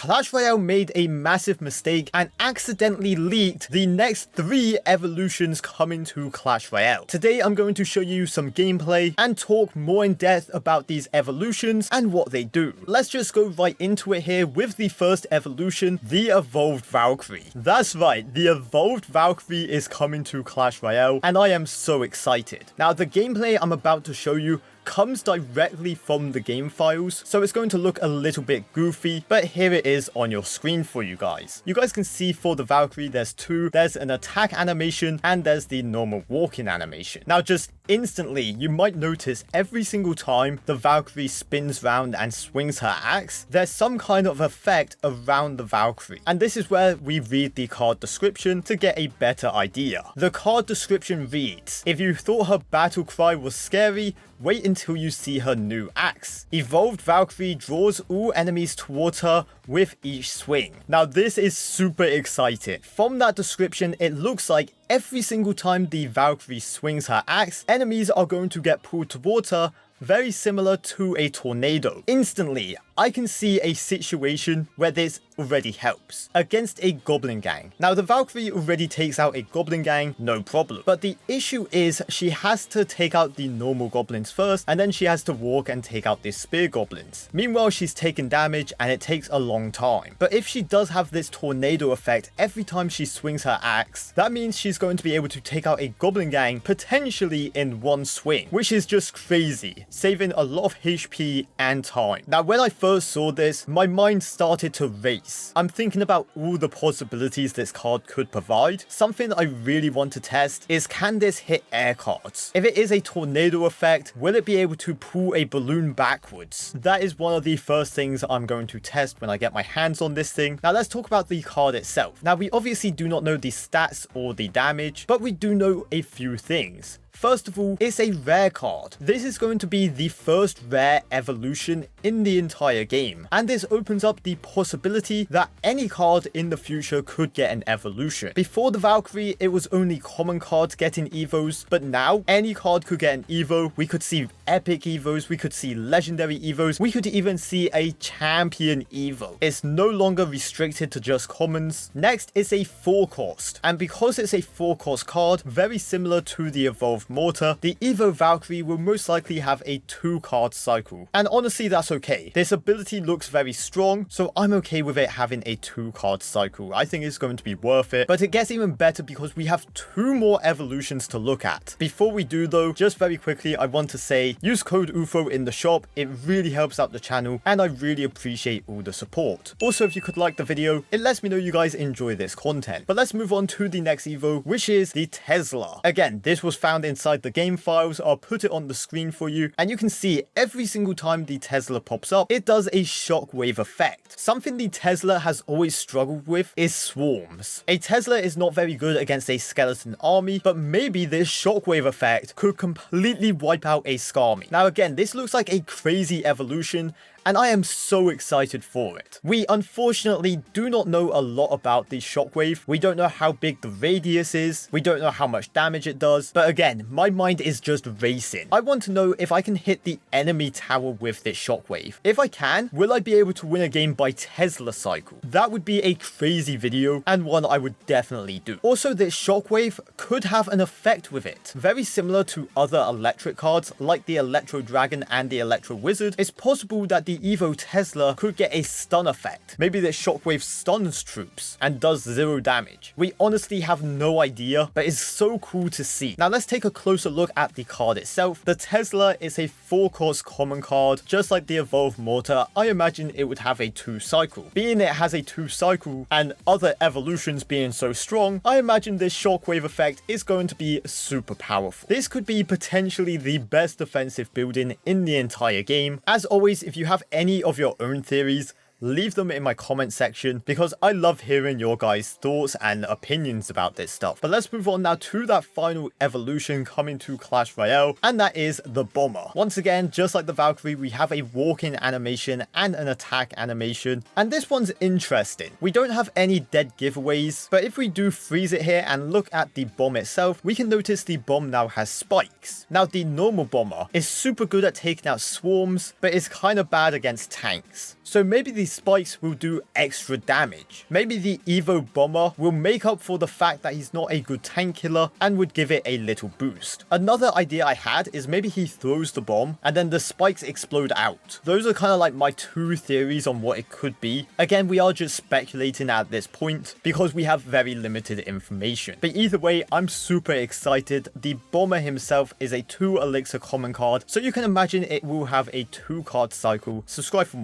Clash Royale made a massive mistake and accidentally leaked the next 3 evolutions coming to Clash Royale. Today I'm going to show you some gameplay and talk more in depth about these evolutions and what they do. Let's just go right into it here with the first evolution, the Evolved Valkyrie. That's right, the Evolved Valkyrie is coming to Clash Royale and I am so excited. Now the gameplay I'm about to show you comes directly from the game files, so it's going to look a little bit goofy, but here it is on your screen for you guys. You guys can see for the Valkyrie there's 2, there's an attack animation and there's the normal walking animation. Now just instantly you might notice every single time the Valkyrie spins round and swings her axe, there's some kind of effect around the Valkyrie, and this is where we read the card description to get a better idea. The card description reads, if you thought her battle cry was scary, wait until you see her new axe. Evolved Valkyrie draws all enemies towards her with each swing. Now this is super exciting. From that description, it looks like every single time the Valkyrie swings her axe, enemies are going to get pulled towards her, very similar to a tornado. Instantly, I can see a situation where this already helps against a goblin gang. Now the Valkyrie already takes out a goblin gang, no problem. But the issue is she has to take out the normal goblins first, and then she has to walk and take out the spear goblins. Meanwhile, she's taking damage and it takes a long time. But if she does have this tornado effect every time she swings her axe, that means she's going to be able to take out a goblin gang potentially in one swing, which is just crazy, saving a lot of HP and time. Now when I first saw this, my mind started to race. I'm thinking about all the possibilities this card could provide. Something I really want to test is, can this hit air cards? If it is a tornado effect, will it be able to pull a balloon backwards? That is one of the first things I'm going to test when I get my hands on this thing. Now let's talk about the card itself. Now we obviously do not know the stats or the damage, but we do know a few things. First of all, it's a rare card. This is going to be the first rare evolution in the entire game, and this opens up the possibility that any card in the future could get an evolution. Before the Valkyrie, it was only common cards getting evos, but now any card could get an evo. We could see epic evos, we could see legendary evos, we could even see a champion evo. It's no longer restricted to just commons. Next is a 4-cost, and because it's a 4-cost card, very similar to the Evolved Mortar, the Evo Valkyrie will most likely have a 2-card cycle, and honestly that's okay. This ability looks very strong, so I'm okay with it having a 2-card cycle. I think it's going to be worth it, but it gets even better because we have 2 more evolutions to look at. Before we do though, just very quickly, I want to say use code OOfro in the shop. It really helps out the channel and I really appreciate all the support. Also, if you could like the video, it lets me know you guys enjoy this content. But let's move on to the next evo, which is the Tesla. Again, this was found inside the game files. I'll put it on the screen for you, and you can see every single time the Tesla pops up, it does a shockwave effect. Something the Tesla has always struggled with is swarms. A Tesla is not very good against a skeleton army, but maybe this shockwave effect could completely wipe out a Skarmy. Now again, this looks like a crazy evolution, and I am so excited for it. We unfortunately do not know a lot about the shockwave. We don't know how big the radius is. We don't know how much damage it does. But again, my mind is just racing. I want to know if I can hit the enemy tower with this shockwave. If I can, will I be able to win a game by Tesla cycle? That would be a crazy video and one I would definitely do. Also, this shockwave could have an effect with it. Very similar to other electric cards like the Electro Dragon and the Electro Wizard. It's possible that the Evo Tesla could get a stun effect. Maybe this shockwave stuns troops and does 0 damage. We honestly have no idea, but it's so cool to see. Now let's take a closer look at the card itself. The Tesla is a 4-cost common card, just like the Evolved Mortar. I imagine it would have a 2 cycle. Being it has a 2 cycle and other evolutions being so strong, I imagine this shockwave effect is going to be super powerful. This could be potentially the best defensive building in the entire game. As always, if you have any of your own theories, leave them in my comment section because I love hearing your guys' thoughts and opinions about this stuff. But let's move on now to that final evolution coming to Clash Royale, and that is the Bomber. Once again, just like the Valkyrie, we have a walking animation and an attack animation, and this one's interesting. We don't have any dead giveaways, but if we do freeze it here and look at the bomb itself, we can notice the bomb now has spikes. Now the normal Bomber is super good at taking out swarms, but is kind of bad against tanks. So maybe the spikes will do extra damage. Maybe the Evo Bomber will make up for the fact that he's not a good tank killer and would give it a little boost. Another idea I had is maybe he throws the bomb and then the spikes explode out. Those are kind of like my two theories on what it could be. Again, we are just speculating at this point because we have very limited information. But either way, I'm super excited. The Bomber himself is a 2 elixir common card, so you can imagine it will have a 2 card cycle. Subscribe for more.